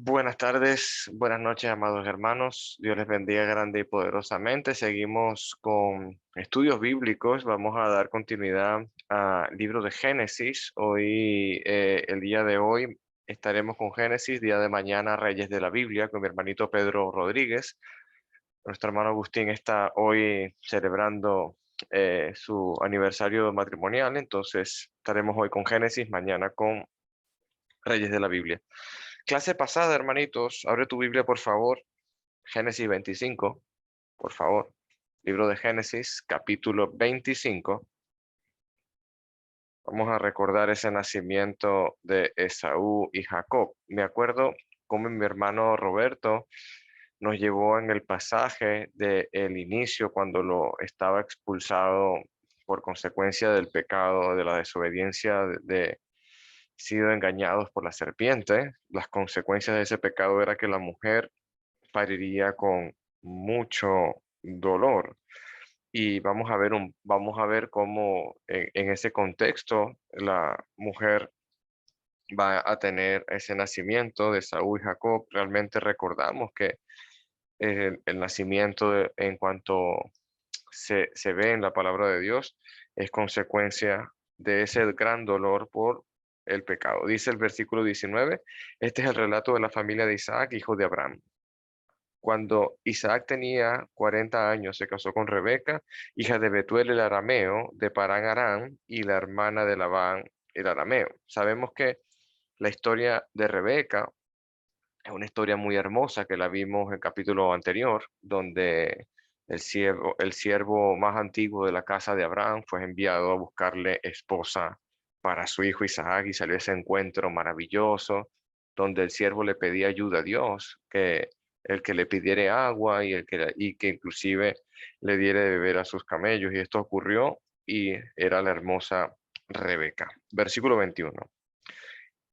Buenas tardes, buenas noches, amados hermanos. Dios les bendiga grande y poderosamente. Seguimos con estudios bíblicos. Vamos a dar continuidad al libro de Génesis. El día de hoy, estaremos con Génesis, día de mañana, Reyes de la Biblia, con mi hermanito Pedro Rodríguez. Nuestro hermano Agustín está hoy celebrando su aniversario matrimonial, entonces estaremos hoy con Génesis, mañana con Reyes de la Biblia. Clase pasada, hermanitos, abre tu Biblia, por favor. Génesis 25, por favor. Libro de Génesis, capítulo 25. Vamos a recordar ese nacimiento de Esaú y Jacob. Me acuerdo cómo mi hermano Roberto nos llevó en el pasaje del inicio cuando lo estaba expulsado por consecuencia del pecado, de la desobediencia, de sido engañados por la serpiente. Las consecuencias de ese pecado era que la mujer pariría con mucho dolor. Y vamos a ver cómo en ese contexto la mujer va a tener ese nacimiento de Saúl y Jacob. Realmente recordamos que el nacimiento en cuanto se ve en la palabra de Dios es consecuencia de ese gran dolor por el pecado. Dice el versículo 19, este es el relato de la familia de Isaac, hijo de Abraham. Cuando Isaac tenía 40 años, se casó con Rebeca, hija de Betuel el arameo, de Parán Aram, y la hermana de Labán el arameo. Sabemos que la historia de Rebeca es una historia muy hermosa que la vimos en el capítulo anterior, donde el siervo más antiguo de la casa de Abraham fue enviado a buscarle esposa para su hijo Isaac y salió ese encuentro maravilloso, donde el siervo le pedía ayuda a Dios, que el que le pidiera agua y que inclusive le diera de beber a sus camellos. Y esto ocurrió y era la hermosa Rebeca. Versículo 21.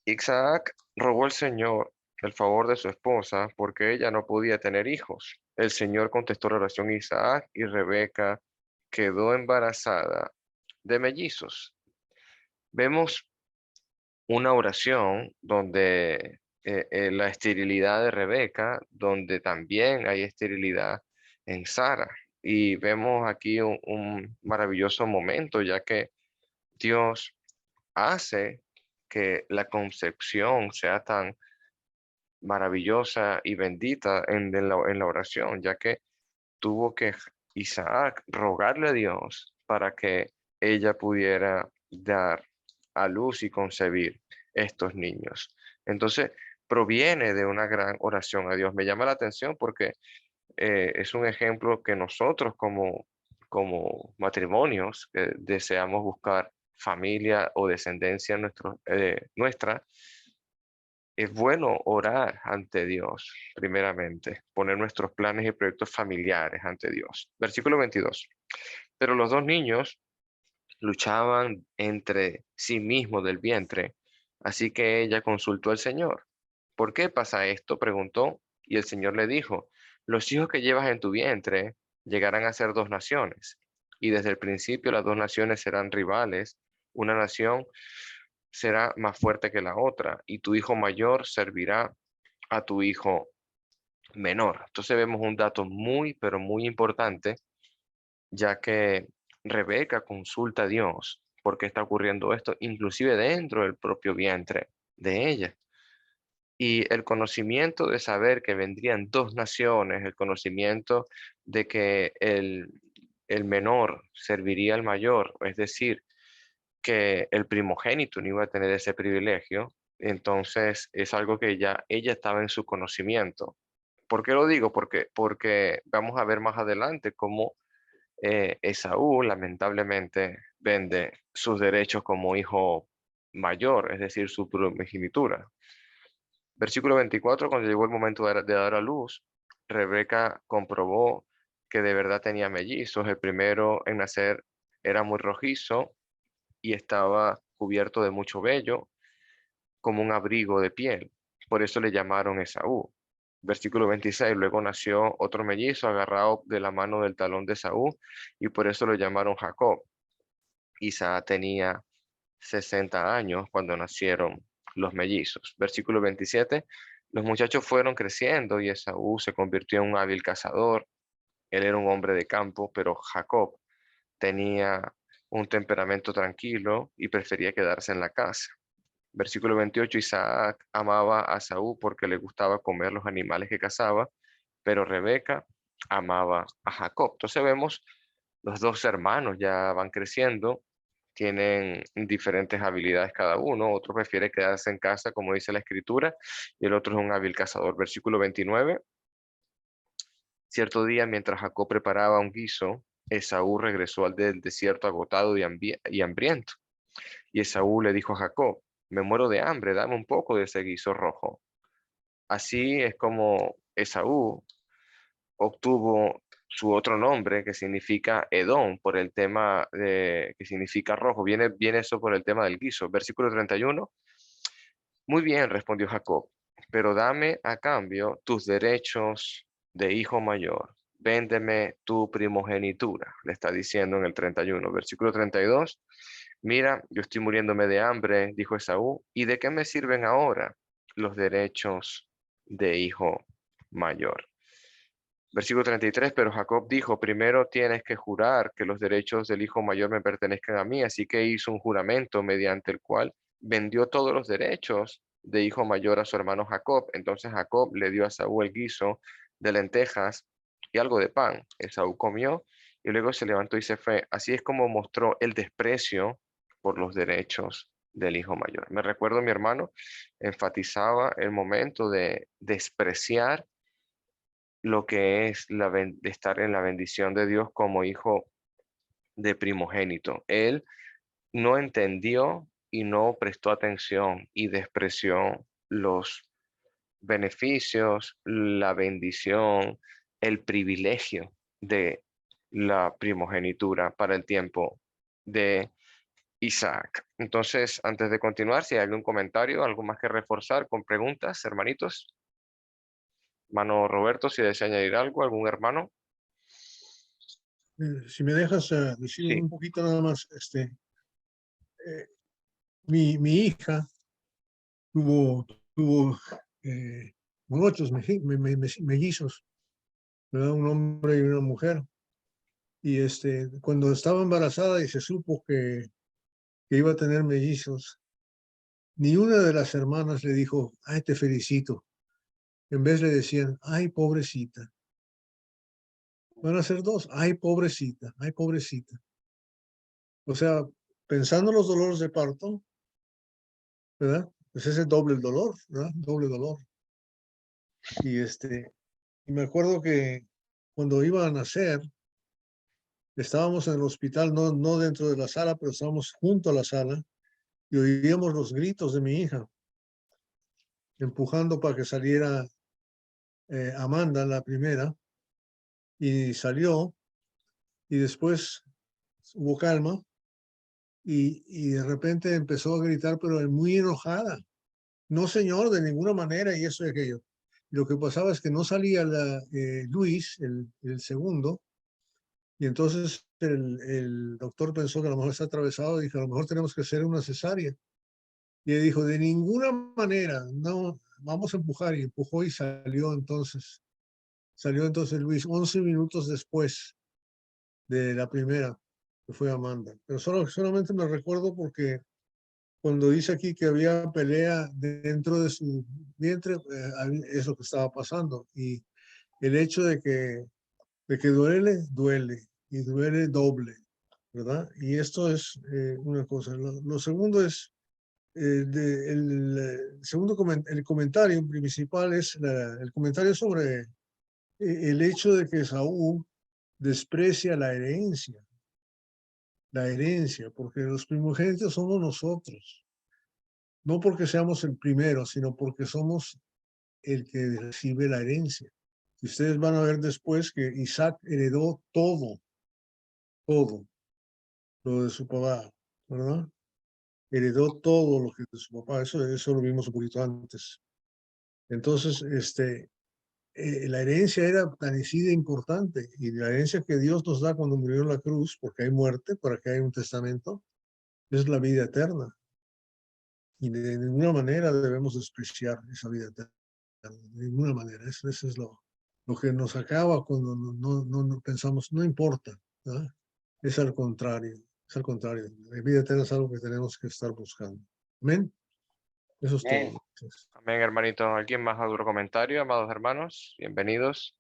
Isaac rogó al Señor el favor de su esposa porque ella no podía tener hijos. El Señor contestó la oración a Isaac y Rebeca quedó embarazada de mellizos. Vemos una oración donde la esterilidad de Rebeca, donde también hay esterilidad en Sara. Y vemos aquí un maravilloso momento, ya que Dios hace que la concepción sea tan maravillosa y bendita en la oración, ya que tuvo que Isaac rogarle a Dios para que ella pudiera dar a luz y concebir estos niños. Entonces, proviene de una gran oración a Dios. Me llama la atención porque es un ejemplo que nosotros como matrimonios que deseamos buscar familia o descendencia nuestra, es bueno orar ante Dios, primeramente, poner nuestros planes y proyectos familiares ante Dios. Versículo 22. Pero los dos niños luchaban entre sí mismos del vientre, así que ella consultó al Señor. ¿Por qué pasa esto? Preguntó, y el Señor le dijo, los hijos que llevas en tu vientre llegarán a ser dos naciones, y desde el principio las dos naciones serán rivales. Una nación será más fuerte que la otra, y tu hijo mayor servirá a tu hijo menor. Entonces vemos un dato muy, pero muy importante, ya que Rebeca consulta a Dios por qué está ocurriendo esto, inclusive dentro del propio vientre de ella. Y el conocimiento de saber que vendrían dos naciones, el conocimiento de que el menor serviría al mayor, es decir, que el primogénito no iba a tener ese privilegio, entonces es algo que ya ella estaba en su conocimiento. ¿Por qué lo digo? Porque vamos a ver más adelante cómo Esaú lamentablemente vende sus derechos como hijo mayor, es decir, su primogenitura. Versículo 24, cuando llegó el momento de dar a luz, Rebeca comprobó que de verdad tenía mellizos. El primero en nacer era muy rojizo y estaba cubierto de mucho vello, como un abrigo de piel. Por eso le llamaron Esaú. Versículo 26, luego nació otro mellizo agarrado de la mano del talón de Esaú, y por eso lo llamaron Jacob. Isaac tenía 60 años cuando nacieron los mellizos. Versículo 27, Los muchachos fueron creciendo y Esaú se convirtió en un hábil cazador. Él era un hombre de campo, pero Jacob tenía un temperamento tranquilo y prefería quedarse en la casa. Versículo 28, Isaac amaba a Esaú porque le gustaba comer los animales que cazaba, pero Rebeca amaba a Jacob. Entonces vemos los dos hermanos ya van creciendo, tienen diferentes habilidades cada uno. Otro prefiere quedarse en casa, como dice la escritura, y el otro es un hábil cazador. Versículo 29, cierto día, mientras Jacob preparaba un guiso, Esaú regresó del desierto agotado y hambriento. Y Esaú le dijo a Jacob, me muero de hambre, dame un poco de ese guiso rojo. Así es como Esaú obtuvo su otro nombre, que significa Edom, por el tema de, que significa rojo. Viene eso por el tema del guiso. Versículo 31. Muy bien, respondió Jacob, pero dame a cambio tus derechos de hijo mayor. Véndeme tu primogenitura, le está diciendo en el 31. Versículo 32. Mira, yo estoy muriéndome de hambre, dijo Esaú, ¿y de qué me sirven ahora los derechos de hijo mayor? Versículo 33, pero Jacob dijo, primero tienes que jurar que los derechos del hijo mayor me pertenezcan a mí, así que hizo un juramento mediante el cual vendió todos los derechos de hijo mayor a su hermano Jacob. Entonces Jacob le dio a Saúl el guiso de lentejas y algo de pan. Esaú comió y luego se levantó y se fue. Así es como mostró el desprecio por los derechos del hijo mayor. Me recuerdo mi hermano enfatizaba el momento de despreciar lo que es de estar en la bendición de Dios como hijo de primogénito. Él no entendió y no prestó atención y despreció los beneficios, la bendición, el privilegio de la primogenitura para el tiempo de Isaac. Entonces, antes de continuar, si hay algún comentario, algo más que reforzar con preguntas, hermanitos. Hermano Roberto, si desea añadir algo, algún hermano. Si me dejas decir Sí. un poquito nada más, eh, mi hija tuvo muchos mellizos, ¿verdad? Un hombre y una mujer. Y cuando estaba embarazada y se supo que iba a tener mellizos, ni una de las hermanas le dijo, ay, te felicito. En vez le decían, ay, pobrecita. Van a ser dos, ay, pobrecita, ay, pobrecita. O sea, pensando en los dolores de parto, ¿verdad? Pues ese doble el dolor, ¿verdad? Doble dolor. Y y me acuerdo que cuando iba a nacer, estábamos en el hospital, no dentro de la sala, pero estábamos junto a la sala y oíamos los gritos de mi hija, empujando para que saliera Amanda, la primera, y salió, y después hubo calma, y de repente empezó a gritar, pero muy enojada. No, señor, de ninguna manera, y eso y aquello. Lo que pasaba es que no salía Luis, el segundo, y entonces el doctor pensó que a lo mejor está atravesado y dijo, a lo mejor tenemos que hacer una cesárea. Y él dijo, de ninguna manera, no, vamos a empujar. Y empujó y salió entonces. Salió entonces Luis 11 minutos después de la primera, que fue Amanda. Pero solamente me recuerdo porque cuando dice aquí que había pelea dentro de su vientre, es lo que estaba pasando. Y el hecho de que duele, duele, y duele doble, ¿verdad? Y esto es una cosa. Lo segundo es, el segundo el comentario principal es el comentario sobre el hecho de que Saúl desprecia la herencia, porque los primogénitos somos nosotros, no porque seamos el primero, sino porque somos el que recibe la herencia. Y ustedes van a ver después que Isaac heredó todo lo de su papá, ¿verdad? Heredó todo lo que de su papá, eso lo vimos un poquito antes. Entonces, la herencia era tan así de importante, y la herencia que Dios nos da cuando murió en la cruz, porque hay muerte, para que haya un testamento, es la vida eterna. Y de ninguna manera debemos despreciar esa vida eterna. de ninguna manera. Eso es lo que nos acaba cuando no pensamos, no importa, ¿verdad? Es al contrario, es al contrario. La vida eterna es algo que tenemos que estar buscando. Amén. Eso es todo. Amén. Amén, hermanito. ¿Alguien más a duro comentario, amados hermanos? Bienvenidos.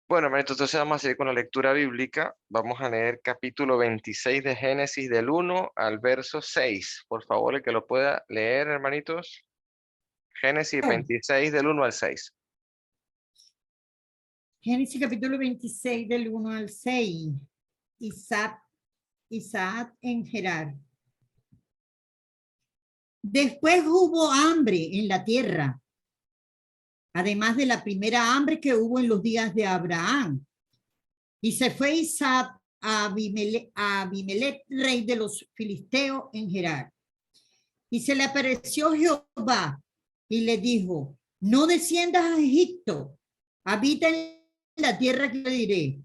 Bueno, hermanito, entonces vamos a seguir con la lectura bíblica. Vamos a leer capítulo 26 de Génesis del 1 al verso 6. Por favor, el que lo pueda leer, hermanitos. Génesis 26 del 1 al 6. Génesis capítulo 26 del 1 al 6. Isaac en Gerar. Después hubo hambre en la tierra, además de la primera hambre que hubo en los días de Abraham. Y se fue Isaac a Abimelech, rey de los filisteos en Gerar. Y se le apareció Jehová y le dijo: no desciendas a Egipto, habita en la tierra que te diré.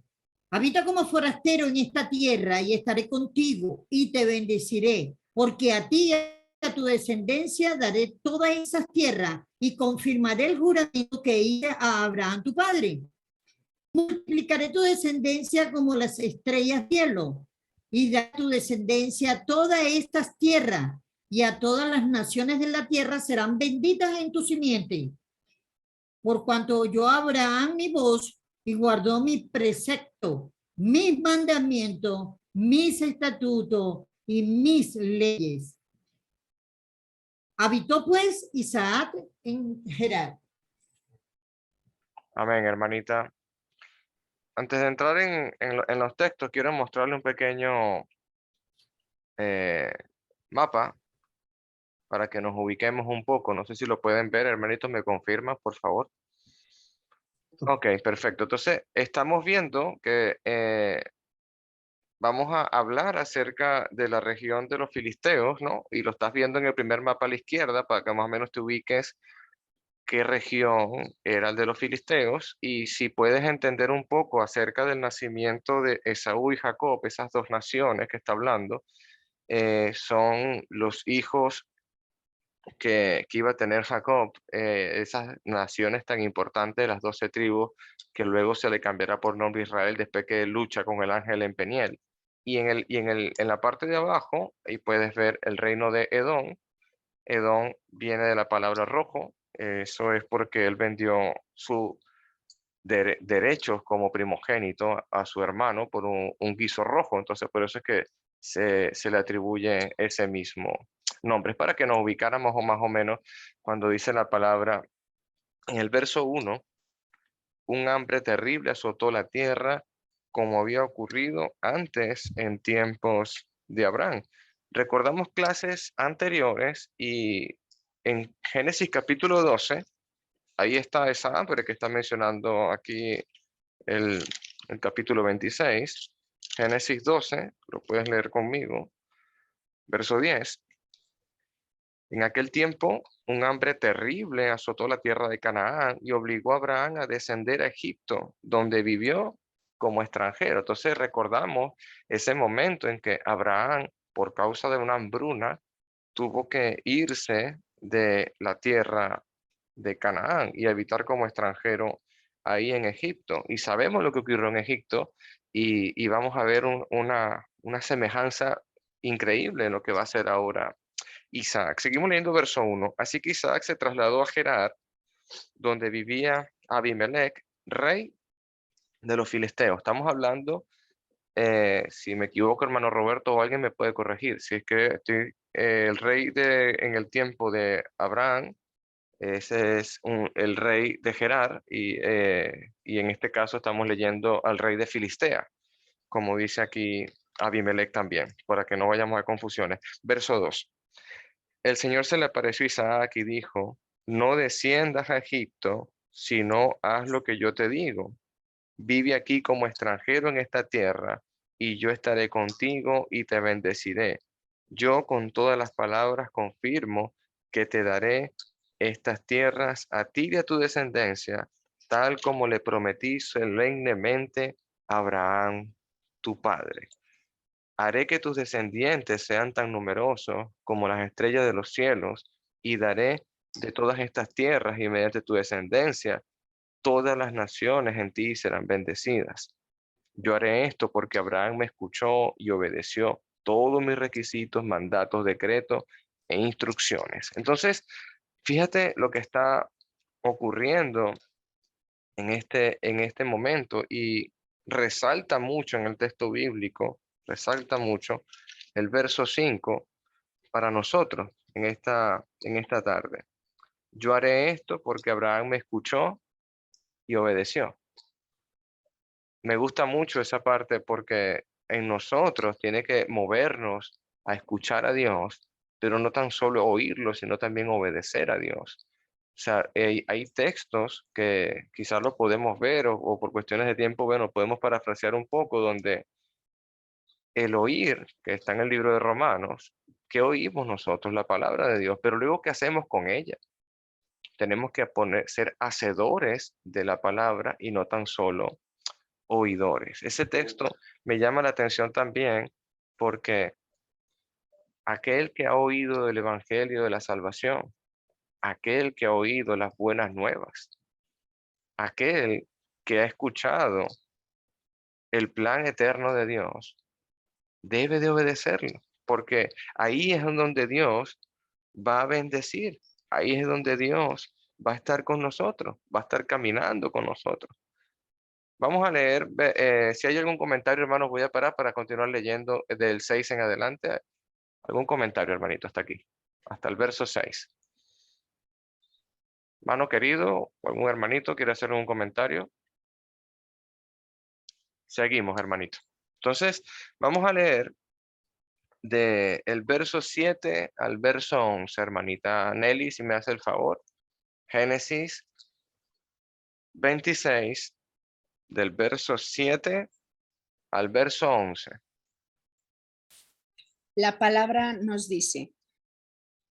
Habita como forastero en esta tierra y estaré contigo y te bendeciré, porque a ti y a tu descendencia daré todas esas tierras y confirmaré el juramento que hice a Abraham tu padre. Multiplicaré tu descendencia como las estrellas del cielo y daré a tu descendencia todas estas tierras, y a todas las naciones de la tierra serán benditas en tu simiente. Por cuanto oyó Abraham mi voz y guardó mi precepto, mis mandamientos, mis estatutos y mis leyes. Habitó pues Isaac en Gerar. Amén, hermanita. Antes de entrar en los textos, quiero mostrarle un pequeño mapa para que nos ubiquemos un poco. No sé si lo pueden ver, hermanitos, me confirman, por favor. Ok, perfecto. Entonces, estamos viendo que vamos a hablar acerca de la región de los filisteos, ¿no? Y lo estás viendo en el primer mapa a la izquierda para que más o menos te ubiques qué región era el de los filisteos y si puedes entender un poco acerca del nacimiento de Esaú y Jacob, esas dos naciones que está hablando, son los hijos que iba a tener Jacob, esas naciones tan importantes de las 12 tribus, que luego se le cambiará por nombre Israel después que lucha con el ángel en Peniel. En la parte de abajo, ahí puedes ver el reino de Edom. Edom viene de la palabra rojo, eso es porque él vendió sus derechos como primogénito a su hermano por un guiso rojo, entonces por eso es que se le atribuye ese mismo nombre. Es para que nos ubicáramos más o menos cuando dice la palabra en el verso 1, un hambre terrible azotó la tierra como había ocurrido antes en tiempos de Abraham. Recordamos clases anteriores y en Génesis capítulo 12, ahí está esa hambre que está mencionando aquí el, el capítulo 26, Génesis 12, lo puedes leer conmigo, verso 10. En aquel tiempo, un hambre terrible azotó la tierra de Canaán y obligó a Abraham a descender a Egipto, donde vivió como extranjero. Entonces recordamos ese momento en que Abraham, por causa de una hambruna, tuvo que irse de la tierra de Canaán y habitar como extranjero ahí en Egipto. Y sabemos lo que ocurrió en Egipto y vamos a ver una semejanza increíble en lo que va a ser ahora Isaac. Seguimos leyendo verso 1. Así que Isaac se trasladó a Gerar, donde vivía Abimelech, rey de los filisteos. Estamos hablando, si me equivoco, hermano Roberto, o alguien me puede corregir. Si es que estoy, el rey en el tiempo de Abraham, ese es el rey de Gerar, y en este caso estamos leyendo al rey de Filistea, como dice aquí Abimelech también, para que no vayamos a confusiones. Verso 2. El Señor se le apareció a Isaac y dijo, no desciendas a Egipto, sino haz lo que yo te digo. Vive aquí como extranjero en esta tierra, y yo estaré contigo y te bendeciré. Yo con todas las palabras confirmo que te daré estas tierras a ti y a tu descendencia, tal como le prometí solemnemente a Abraham, tu padre. Haré que tus descendientes sean tan numerosos como las estrellas de los cielos, y daré de todas estas tierras y mediante tu descendencia, todas las naciones en ti serán bendecidas. Yo haré esto porque Abraham me escuchó y obedeció todos mis requisitos, mandatos, decretos e instrucciones. Entonces, fíjate lo que está ocurriendo en este momento y resalta mucho en el texto bíblico, resalta mucho el verso 5 para nosotros en esta tarde. Yo haré esto porque Abraham me escuchó y obedeció. Me gusta mucho esa parte porque en nosotros tiene que movernos a escuchar a Dios, pero no tan solo oírlo, sino también obedecer a Dios. O sea, hay textos que quizás los podemos ver o por cuestiones de tiempo, bueno, podemos parafrasear un poco donde el oír, que está en el libro de Romanos, que oímos nosotros la palabra de Dios, pero luego ¿qué hacemos con ella? Tenemos que ser hacedores de la palabra y no tan solo oidores. Ese texto me llama la atención también porque aquel que ha oído del evangelio de la salvación, aquel que ha oído las buenas nuevas, aquel que ha escuchado el plan eterno de Dios, debe de obedecerlo, porque ahí es donde Dios va a bendecir, ahí es donde Dios va a estar con nosotros, va a estar caminando con nosotros. Vamos a leer, si hay algún comentario, hermanos, voy a parar para continuar leyendo del 6 en adelante. ¿Algún comentario, hermanito, hasta aquí? Hasta el verso 6. Hermano querido, o algún hermanito quiere hacer un comentario. Seguimos, hermanito. Entonces, vamos a leer del verso 7 al verso 11, hermanita Nelly, si me hace el favor. Génesis 26, del verso 7 al verso 11. La palabra nos dice,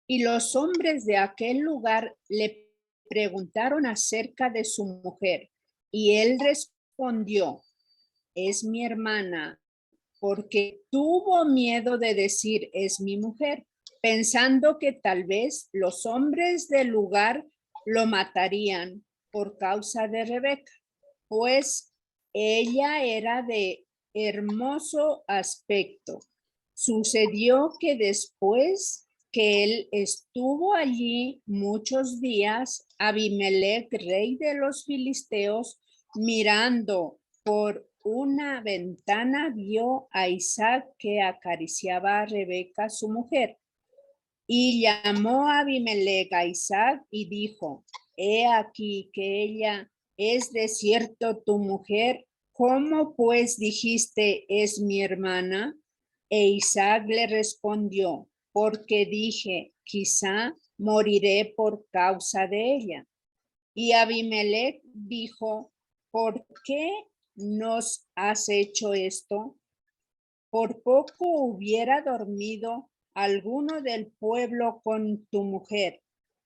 y los hombres de aquel lugar le preguntaron acerca de su mujer, y él respondió, es mi hermana, porque tuvo miedo de decir, es mi mujer, pensando que tal vez los hombres del lugar lo matarían por causa de Rebeca, pues ella era de hermoso aspecto. Sucedió que después que él estuvo allí muchos días, Abimelech, rey de los filisteos, mirando por una ventana, vio a Isaac que acariciaba a Rebeca, su mujer. Y llamó a Abimelech a Isaac y dijo, he aquí que ella es de cierto tu mujer, ¿cómo pues dijiste es mi hermana? E Isaac le respondió, porque dije, quizá moriré por causa de ella. Y Abimelech dijo, ¿por qué nos has hecho esto? Por poco hubiera dormido alguno del pueblo con tu mujer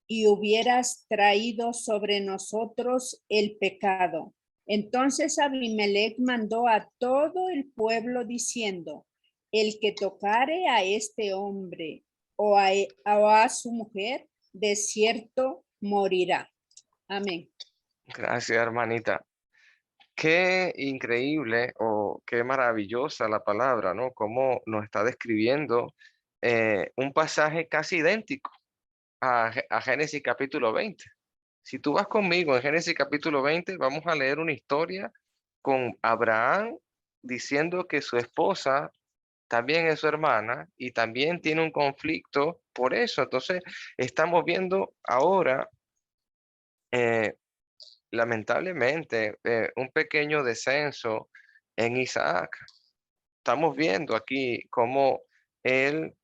y hubieras traído sobre nosotros el pecado. Entonces Abimelech mandó a todo el pueblo diciendo, el que tocare a este hombre o a su mujer, de cierto morirá. Amén. Gracias, hermanita. Qué increíble o qué maravillosa la palabra, ¿no? Cómo nos está describiendo un pasaje casi idéntico a Génesis capítulo 20. Si tú vas conmigo en Génesis capítulo 20, vamos a leer una historia con Abraham diciendo que su esposa también es su hermana y también tiene un conflicto por eso. Entonces, estamos viendo ahora, eh, lamentablemente, un pequeño descenso en Isaac. Estamos viendo aquí cómo él,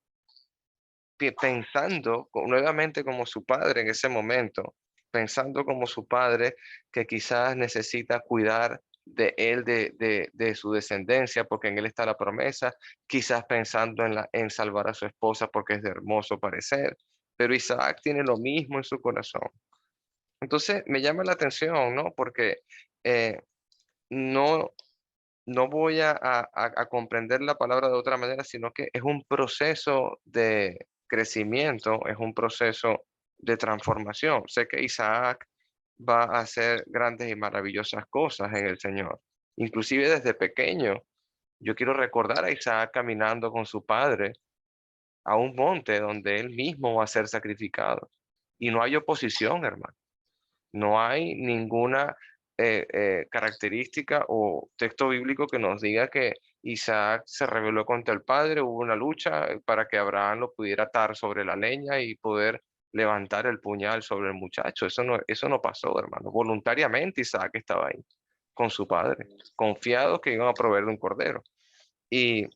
pensando nuevamente como su padre en ese momento, pensando como su padre que quizás necesita cuidar de él, de su descendencia, porque en él está la promesa, quizás pensando en salvar a su esposa porque es de hermoso parecer, pero Isaac tiene lo mismo en su corazón. Entonces me llama la atención, ¿no? Porque eh, no, no voy a comprender la palabra de otra manera, sino que es un proceso de crecimiento, es un proceso de transformación. Sé que Isaac va a hacer grandes y maravillosas cosas en el Señor. Inclusive desde pequeño, yo quiero recordar a Isaac caminando con su padre a un monte donde él mismo va a ser sacrificado. Y no hay oposición, hermano. No hay ninguna característica o texto bíblico que nos diga que Isaac se rebeló contra el padre, hubo una lucha para que Abraham lo pudiera atar sobre la leña y poder levantar el puñal sobre el muchacho. Eso no pasó, hermano. Voluntariamente Isaac estaba ahí con su padre, confiado que iban a proveerle un cordero. Y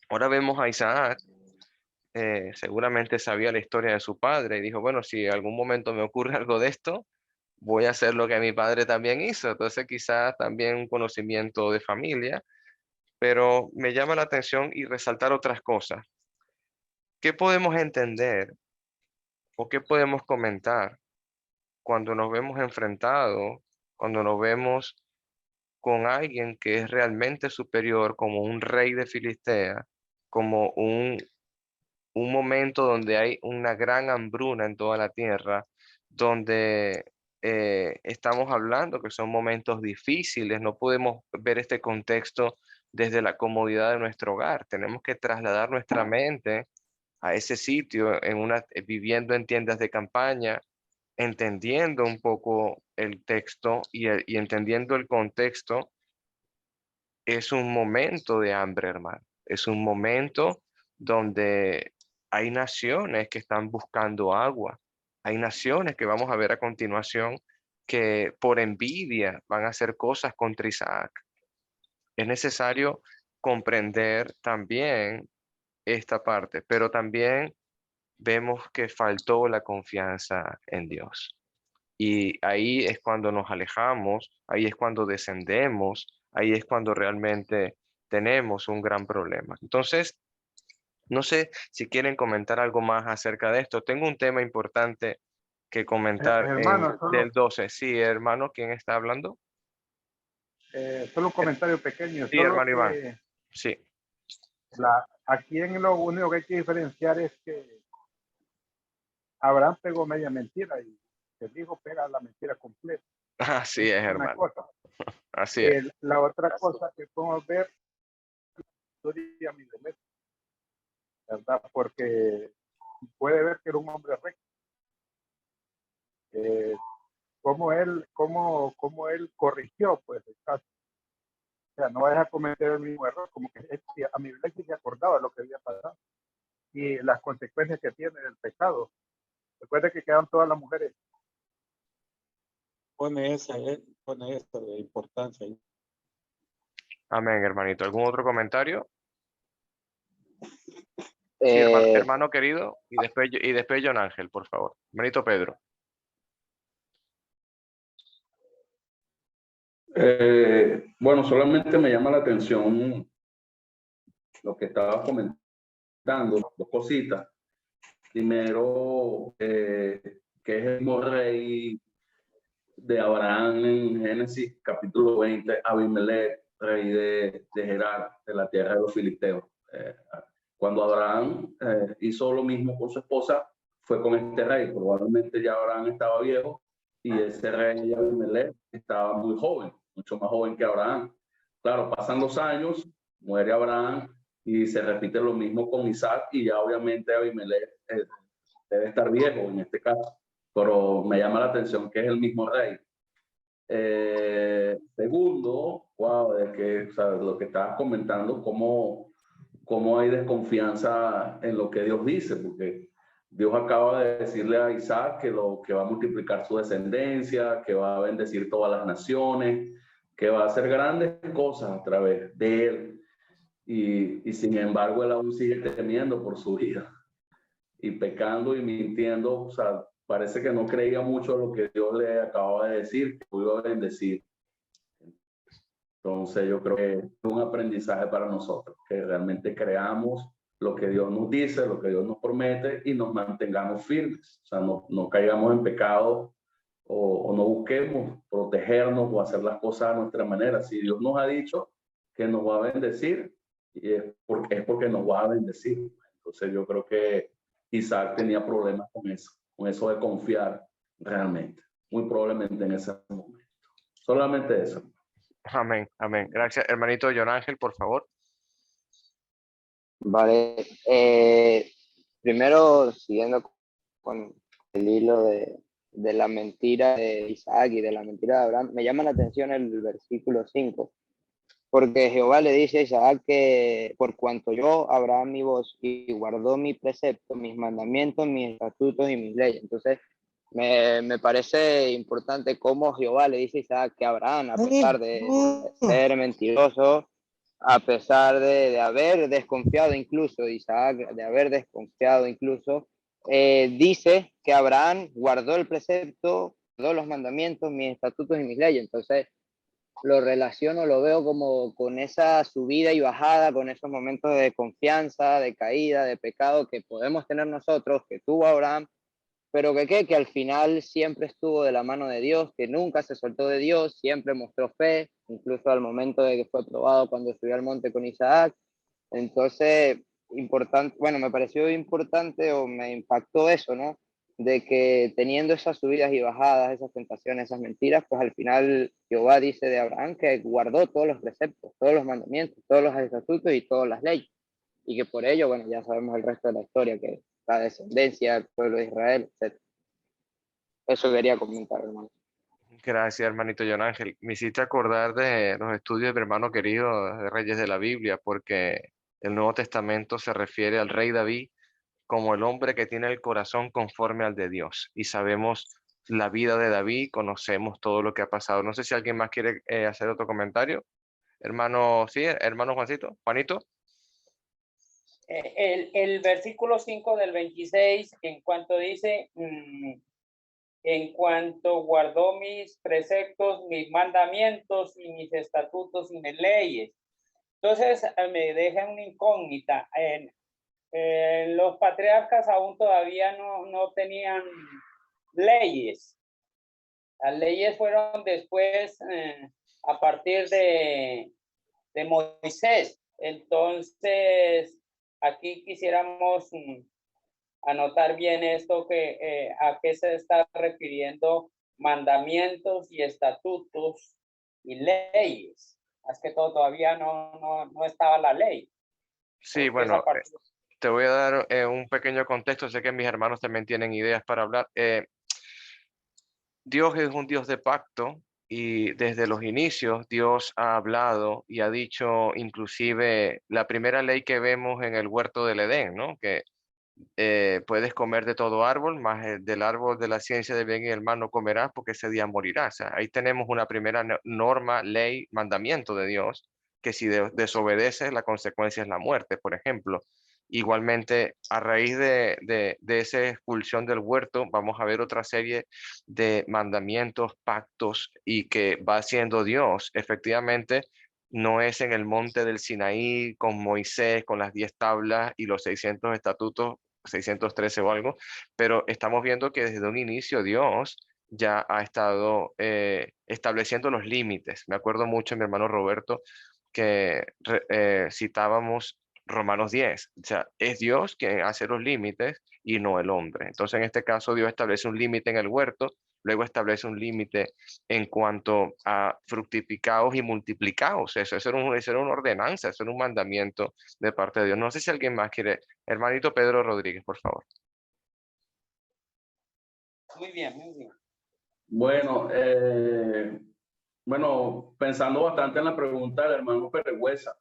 ahora vemos a Isaac, seguramente sabía la historia de su padre y dijo, bueno, si en algún momento me ocurre algo de esto, voy a hacer lo que mi padre también hizo. Entonces quizás también un conocimiento de familia, pero me llama la atención y resaltar otras cosas. ¿Qué podemos entender o qué podemos comentar cuando nos vemos enfrentados, cuando nos vemos con alguien que es realmente superior, como un rey de Filistea, como un momento donde hay una gran hambruna en toda la tierra, donde estamos hablando que son momentos difíciles, no podemos ver este contexto desde la comodidad de nuestro hogar, tenemos que trasladar nuestra mente a ese sitio, viviendo en tiendas de campaña, entendiendo un poco el texto y entendiendo el contexto. Es un momento de hambre, hermano. Es un momento donde hay naciones que están buscando agua. Hay naciones que vamos a ver a continuación que por envidia van a hacer cosas contra Isaac. Es necesario comprender también esta parte, pero también vemos que faltó la confianza en Dios. Y ahí es cuando nos alejamos, ahí es cuando descendemos, ahí es cuando realmente tenemos un gran problema. Entonces, no sé si quieren comentar algo más acerca de esto. Tengo un tema importante que comentar Hermano, del 12. Sí, hermano, ¿quién está hablando? solo un comentario pequeño, Sí, solo hermano Iván. que Sí. aquí en lo único que hay que diferenciar es que Abraham pegó media mentira y el hijo pega la mentira completa. Así es, Una hermano. cosa. Así es. La otra cosa que podemos ver la historia de Abimelech, ¿verdad? Porque puede ver que era un hombre recto. Cómo él corrigió pues el caso. O sea, no vayas a cometer el mismo error, como que Abimelech se acordaba de lo que había pasado y las consecuencias que tiene el pecado. Recuerda que quedan todas las mujeres. Pone esa de importancia. Amén, hermanito. ¿Algún otro comentario? Sí, hermano querido, y después John Ángel, por favor. Hermanito Pedro. Bueno, solamente me llama la atención lo que estaba comentando, dos cositas. Primero, que es el mismo rey de Abraham en Génesis capítulo 20, Abimelech, rey de Gerar, de la tierra de los filisteos. Cuando Abraham hizo lo mismo con su esposa, fue con este rey. Probablemente ya Abraham estaba viejo y ese rey Abimelech estaba muy joven, mucho más joven que Abraham. Claro, pasan los años, muere Abraham y se repite lo mismo con Isaac y ya obviamente Abimelech debe estar viejo en este caso, pero me llama la atención que es el mismo rey. Segundo, wow, es que, o sea, lo que estabas comentando, cómo hay desconfianza en lo que Dios dice, porque Dios acaba de decirle a Isaac que va a multiplicar su descendencia, que va a bendecir todas las naciones, que va a hacer grandes cosas a través de él. Y sin embargo, él aún sigue temiendo por su vida y pecando y mintiendo. O sea, parece que no creía mucho lo que Dios le acababa de decir, que iba a bendecir. Entonces yo creo que es un aprendizaje para nosotros, que realmente creamos lo que Dios nos dice, lo que Dios nos promete y nos mantengamos firmes. O sea, no caigamos en pecado o no busquemos protegernos o hacer las cosas a nuestra manera. Si Dios nos ha dicho que nos va a bendecir, y es porque nos va a bendecir. Entonces yo creo que Isaac tenía problemas con eso, con eso de confiar realmente, muy probablemente en ese momento. Solamente eso. Amén, amén. Gracias, hermanito John Ángel, por favor. Vale, primero siguiendo con el hilo de la mentira de Isaac y de la mentira de Abraham, me llama la atención el versículo 5, porque Jehová le dice a Isaac que por cuanto yo, Abraham, mi voz, y guardó mi precepto, mis mandamientos, mis estatutos y mis leyes. Entonces, me parece importante cómo Jehová le dice a Isaac que Abraham, a pesar de ser mentiroso, a pesar de haber desconfiado incluso, Isaac, de haber desconfiado incluso, dice que Abraham guardó el precepto, guardó los mandamientos, mis estatutos y mis leyes. Entonces, lo relaciono, lo veo como con esa subida y bajada, con esos momentos de confianza, de caída, de pecado que podemos tener nosotros, que tuvo Abraham, pero que al final siempre estuvo de la mano de Dios, que nunca se soltó de Dios, siempre mostró fe, incluso al momento de que fue probado cuando subió al monte con Isaac. Entonces, importante, bueno, me pareció importante o me impactó eso, ¿no? De que teniendo esas subidas y bajadas, esas tentaciones, esas mentiras, pues al final Jehová dice de Abraham que guardó todos los preceptos, todos los mandamientos, todos los estatutos y todas las leyes. Y que por ello, bueno, ya sabemos el resto de la historia, que la descendencia del pueblo de Israel, etc. Eso quería comentar, hermano. Gracias, hermanito John Ángel. Me hiciste acordar de los estudios de mi hermano querido de Reyes de la Biblia, porque el Nuevo Testamento se refiere al rey David como el hombre que tiene el corazón conforme al de Dios. Y sabemos la vida de David, conocemos todo lo que ha pasado. No sé si alguien más quiere hacer otro comentario. Hermano, sí, hermano Juancito, Juanito. El versículo 5 del 26, en cuanto dice, en cuanto guardó mis preceptos, mis mandamientos y mis estatutos y mis leyes. Entonces me deja una incógnita. Los patriarcas aún todavía no tenían leyes. Las leyes fueron después a partir de Moisés. Entonces, aquí quisiéramos anotar bien esto, que a qué se está refiriendo mandamientos y estatutos y leyes. Es que todavía no estaba la ley. Sí, bueno, te voy a dar un pequeño contexto. Sé que mis hermanos también tienen ideas para hablar. Dios es un Dios de pacto y desde los inicios Dios ha hablado y ha dicho, inclusive la primera ley que vemos en el huerto del Edén, ¿no? Que puedes comer de todo árbol, más del árbol de la ciencia del bien y del mal no comerás porque ese día morirás. O sea, ahí tenemos una primera norma, ley, mandamiento de Dios, que si desobedeces, la consecuencia es la muerte, por ejemplo. Igualmente, a raíz de esa expulsión del huerto, vamos a ver otra serie de mandamientos, pactos, y que va haciendo Dios. Efectivamente, no es en el monte del Sinaí con Moisés, con las 10 tablas y los 600 estatutos, 613 o algo, pero estamos viendo que desde un inicio Dios ya ha estado estableciendo los límites. Me acuerdo mucho, mi hermano Roberto, que citábamos Romanos 10. O sea, es Dios quien hace los límites y no el hombre. Entonces, en este caso, Dios establece un límite en el huerto, luego establece un límite en cuanto a fructificados y multiplicados. Eso era una ordenanza, eso era un mandamiento de parte de Dios. No sé si alguien más quiere. Hermanito Pedro Rodríguez, por favor. Muy bien, muy bien. Bueno, pensando bastante en la pregunta del hermano Peregüesa,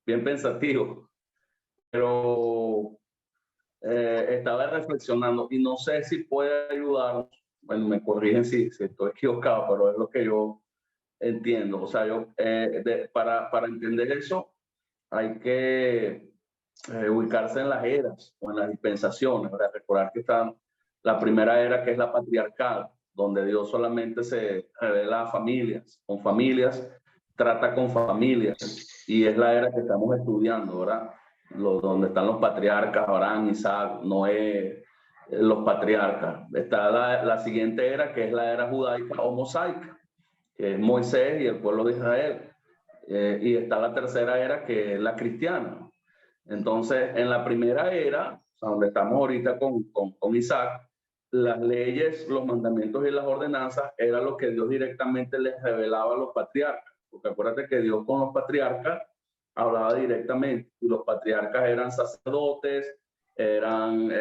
bien pensativo, pero estaba reflexionando y no sé si puede ayudarnos. Bueno, me corrigen si estoy equivocado, pero es lo que yo entiendo. O sea, para entender eso hay que ubicarse en las eras o en las dispensaciones, ¿verdad? Recordar que está la primera era, que es la patriarcal, donde Dios solamente se revela a familias, con familias, trata con familias, y es la era que estamos estudiando, ¿verdad? Donde están los patriarcas, Abraham, Isaac, Noé, los patriarcas. Está la siguiente era, que es la era judaica o mosaica, que es Moisés y el pueblo de Israel. Y está la tercera era, que es la cristiana. Entonces, en la primera era sea, donde estamos ahorita con Isaac, las leyes, los mandamientos y las ordenanzas era lo que Dios directamente les revelaba a los patriarcas. Porque acuérdate que Dios con los patriarcas hablaba directamente, y los patriarcas eran sacerdotes, eran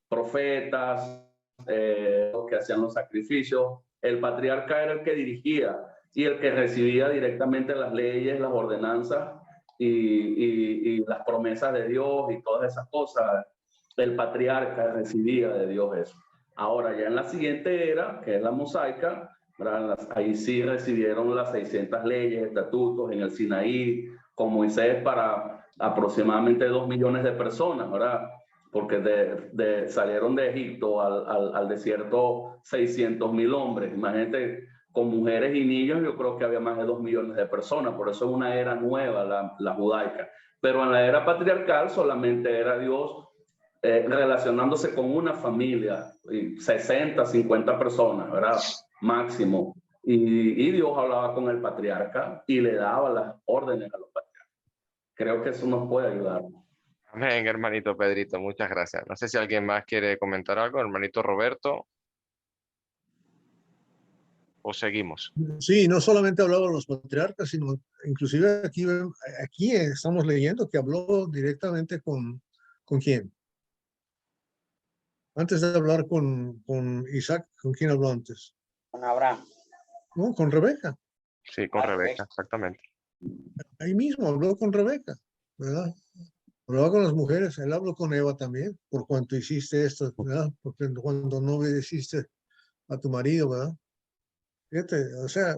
profetas, los que hacían los sacrificios. El patriarca era el que dirigía y el que recibía directamente las leyes, las ordenanzas y las promesas de Dios y todas esas cosas. El patriarca recibía de Dios eso. Ahora ya en la siguiente era, que es la mosaica, ahí sí recibieron las 600 leyes, estatutos en el Sinaí, con Moisés para aproximadamente 2 millones de personas, ¿verdad? Porque salieron de Egipto al desierto 600.000 hombres. Imagínate, con mujeres y niños yo creo que había más de 2 millones de personas. Por eso es una era nueva, la judaica. Pero en la era patriarcal solamente era Dios relacionándose con una familia, 60, 50 personas, ¿verdad? Máximo. Y Dios hablaba con el patriarca y le daba las órdenes a los patriarcas. Creo que eso nos puede ayudar. Amén, hermanito Pedrito, muchas gracias. No sé si alguien más quiere comentar algo, hermanito Roberto. ¿O seguimos? Sí, no solamente hablaba de los patriarcas, sino inclusive aquí estamos leyendo que habló directamente con ¿quién? Antes de hablar con Isaac, ¿con quién habló antes? Con Abraham. No, con Rebeca. Sí, con Rebeca, exactamente. Ahí mismo habló con Rebeca, ¿verdad? Hablaba con las mujeres, él habló con Eva también, por cuanto hiciste esto, ¿verdad? Porque cuando no obedeciste a tu marido, ¿verdad? Fíjate, o sea,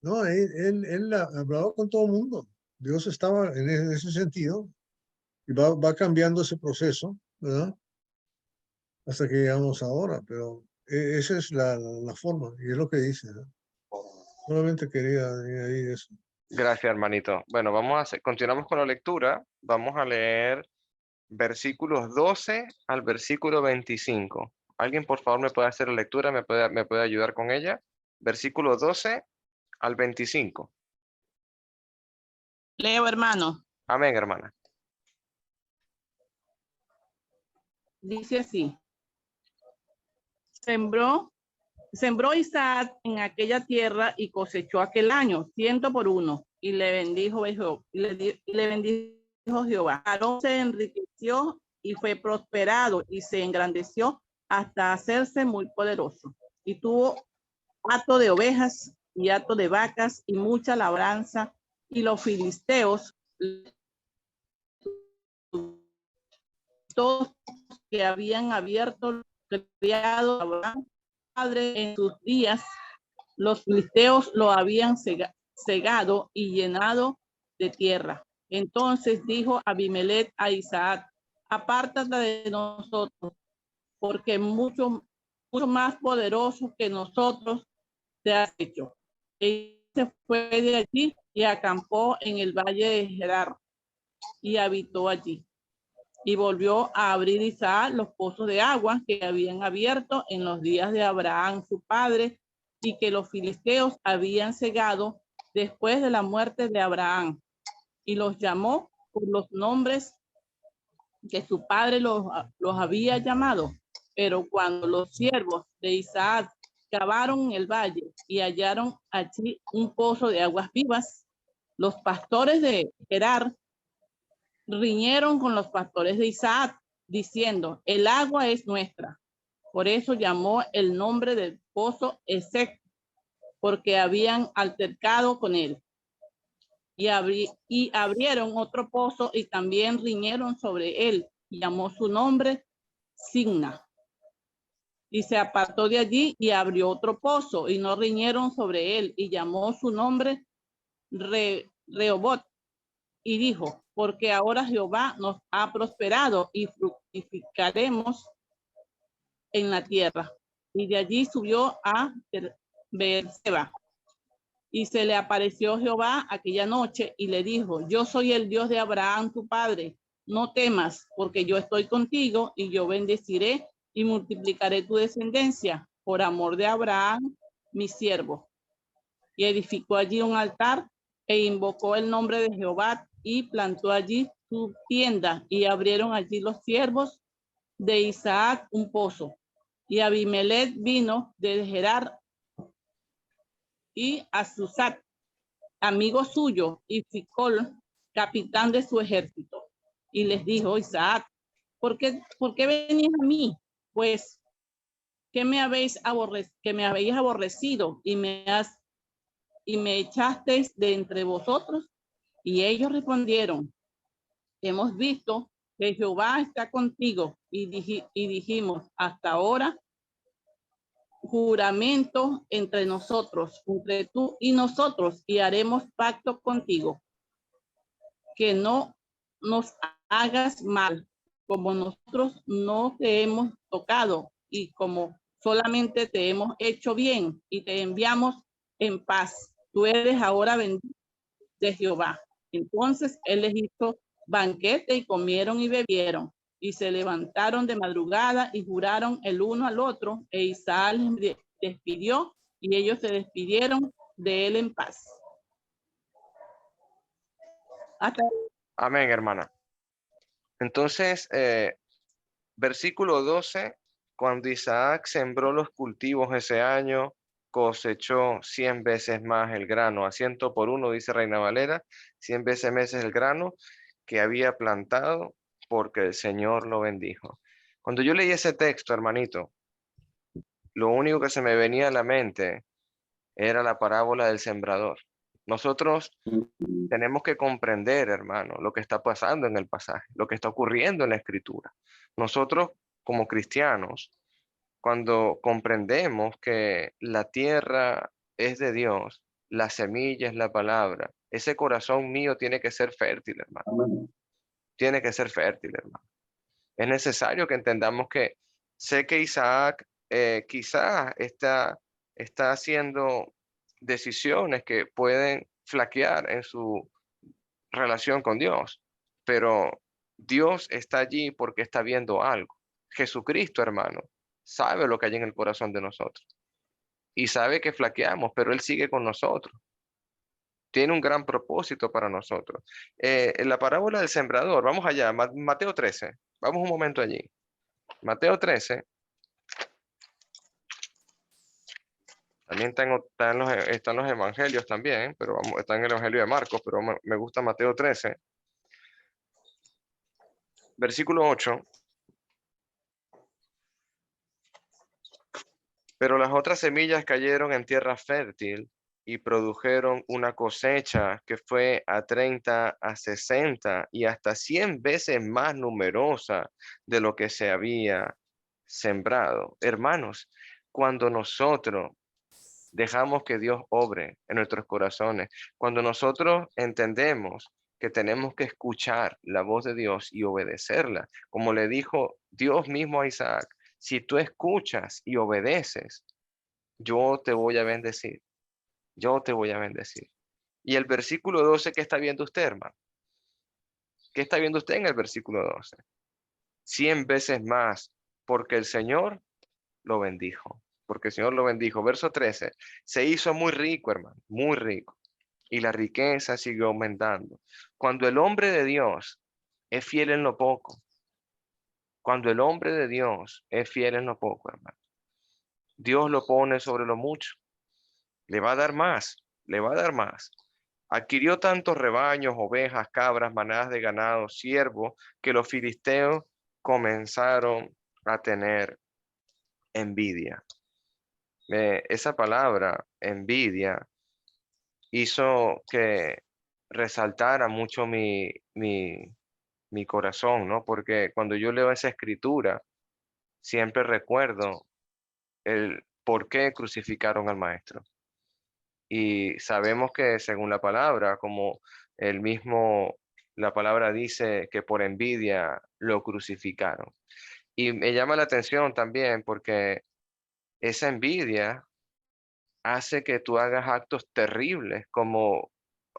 no, él hablaba con todo el mundo. Dios estaba en ese sentido y va cambiando ese proceso, ¿verdad? Hasta que llegamos ahora, pero esa es la forma y es lo que dice, ¿no? Solamente quería añadir eso. Gracias, hermanito. Bueno, continuamos con la lectura. Vamos a leer versículos 12 al versículo 25. ¿Alguien, por favor, me puede hacer la lectura? ¿Me puede ayudar con ella? Versículo 12 al 25. Leo, hermano. Amén, hermana. Dice así. Sembró Isaac en aquella tierra y cosechó aquel año 100 por 1, y le bendijo Jehová. Aarón se enriqueció y fue prosperado y se engrandeció hasta hacerse muy poderoso, y tuvo hato de ovejas y hato de vacas y mucha labranza, y los filisteos, todos que habían abierto criado a Abraham padre en sus días, los filisteos lo habían cegado y llenado de tierra. Entonces dijo Abimelech a Isaac: apártate de nosotros, porque mucho más poderoso que nosotros te has hecho. Y se fue de allí y acampó en el valle de Gerar y habitó allí. Y volvió a abrir Isaac los pozos de agua que habían abierto en los días de Abraham su padre, y que los filisteos habían cegado después de la muerte de Abraham, y los llamó por los nombres que su padre los había llamado. Pero cuando los siervos de Isaac cavaron en el valle y hallaron allí un pozo de aguas vivas, los pastores de Gerar riñeron con los pastores de Isaac, diciendo: el agua es nuestra. Por eso llamó el nombre del pozo Esek, porque habían altercado con él. Y abrieron otro pozo y también riñeron sobre él, y llamó su nombre Signa. Y se apartó de allí y abrió otro pozo, y no riñeron sobre él, y llamó su nombre Rehobot. Y dijo: porque ahora Jehová nos ha prosperado y fructificaremos en la tierra. Y de allí subió a Beerseba. Y se le apareció Jehová aquella noche y le dijo: yo soy el Dios de Abraham tu padre. No temas, porque yo estoy contigo, y yo bendeciré y multiplicaré tu descendencia por amor de Abraham, mi siervo. Y edificó allí un altar e invocó el nombre de Jehová, y plantó allí su tienda, y abrieron allí los siervos de Isaac un pozo. Y Abimelech vino de Gerar y Azusac, amigo suyo, y Ficol, capitán de su ejército. Y les dijo Isaac, ¿por qué venís a mí? Pues, que me habéis aborrecido y me echasteis de entre vosotros? Y ellos respondieron, hemos visto que Jehová está contigo, y dijimos, hasta ahora, juramento entre nosotros, entre tú y nosotros, y haremos pacto contigo, que no nos hagas mal, como nosotros no te hemos tocado, y como solamente te hemos hecho bien, y te enviamos en paz. Tú eres ahora bendito de Jehová. Entonces él les hizo banquete y comieron y bebieron, y se levantaron de madrugada y juraron el uno al otro, e Isaac les despidió y ellos se despidieron de él en paz. Hasta... Amén, hermana. Entonces, versículo 12, cuando Isaac sembró los cultivos ese año, cosechó 100 veces más el grano, a 100 por 1, dice Reina Valera, 100 veces el grano que había plantado, porque el Señor lo bendijo. Cuando yo leí ese texto, hermanito, lo único que se me venía a la mente era la parábola del sembrador. Nosotros tenemos que comprender, hermano, lo que está pasando en el pasaje, lo que está ocurriendo en la escritura. Nosotros, como cristianos, cuando comprendemos que la tierra es de Dios, la semilla es la palabra, ese corazón mío tiene que ser fértil, hermano. Amén. Tiene que ser fértil, hermano. Es necesario que entendamos que sé que Isaac quizás está haciendo decisiones que pueden flaquear en su relación con Dios, pero Dios está allí porque está viendo algo. Jesucristo, hermano, sabe lo que hay en el corazón de nosotros y sabe que flaqueamos, pero Él sigue con nosotros. Tiene un gran propósito para nosotros. En la parábola del sembrador, vamos allá, Mateo 13, vamos un momento allí. Mateo 13, también están los evangelios también, pero está en el evangelio de Marcos, pero me gusta Mateo 13. Versículo 8. Pero las otras semillas cayeron en tierra fértil y produjeron una cosecha que fue a 30, a 60 y hasta 100 veces más numerosa de lo que se había sembrado. Hermanos, cuando nosotros dejamos que Dios obre en nuestros corazones, cuando nosotros entendemos que tenemos que escuchar la voz de Dios y obedecerla, como le dijo Dios mismo a Isaac, si tú escuchas y obedeces, yo te voy a bendecir. Yo te voy a bendecir. Y el versículo 12, ¿qué está viendo usted, hermano? ¿Qué está viendo usted en el versículo 12? 100 veces más, porque el Señor lo bendijo. Porque el Señor lo bendijo. Verso 13, se hizo muy rico, hermano, muy rico. Y la riqueza siguió aumentando. Cuando el hombre de Dios es fiel en lo poco, cuando el hombre de Dios es fiel en lo poco, hermano, Dios lo pone sobre lo mucho. Le va a dar más, le va a dar más. Adquirió tantos rebaños, ovejas, cabras, manadas de ganado, siervos, que los filisteos comenzaron a tener envidia. Esa palabra, envidia, hizo que resaltara mucho mi corazón, ¿no? Porque cuando yo leo esa escritura, siempre recuerdo el por qué crucificaron al maestro. Y sabemos que según la palabra, como la palabra dice que por envidia lo crucificaron. Y me llama la atención también porque esa envidia hace que tú hagas actos terribles como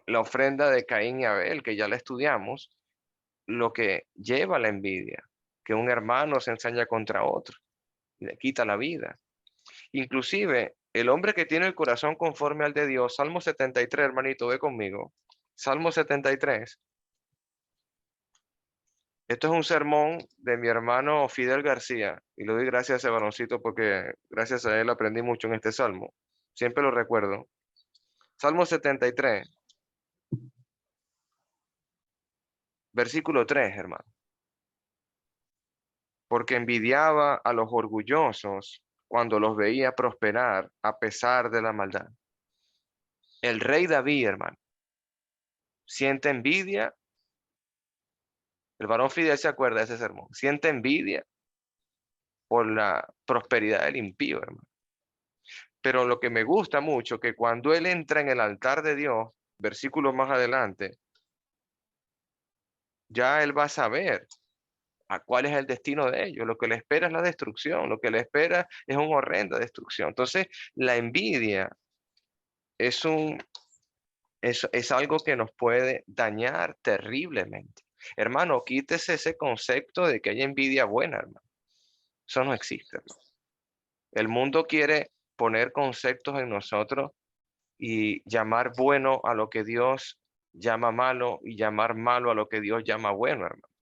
la ofrenda de Caín y Abel, que ya la estudiamos, lo que lleva a la envidia, que un hermano se ensaña contra otro, le quita la vida. Inclusive, el hombre que tiene el corazón conforme al de Dios, Salmo 73, hermanito, ve conmigo. Salmo 73. Esto es un sermón de mi hermano Fidel García, y le doy gracias a ese varoncito porque gracias a él aprendí mucho en este salmo. Siempre lo recuerdo. Salmo 73, versículo 3, hermano. Porque envidiaba a los orgullosos cuando los veía prosperar a pesar de la maldad. El rey David, hermano, siente envidia. El varón Fidel se acuerda de ese sermón. Siente envidia por la prosperidad del impío, hermano. Pero lo que me gusta mucho, que cuando él entra en el altar de Dios, versículos más adelante, ya él va a saber a cuál es el destino de ellos. Lo que le espera es la destrucción, lo que le espera es una horrenda destrucción. Entonces, la envidia es es algo que nos puede dañar terriblemente. Hermano, quítese ese concepto de que hay envidia buena, hermano. Eso no existe, hermano. El mundo quiere poner conceptos en nosotros y llamar bueno a lo que Dios llama malo y llamar malo a lo que Dios llama bueno, hermano.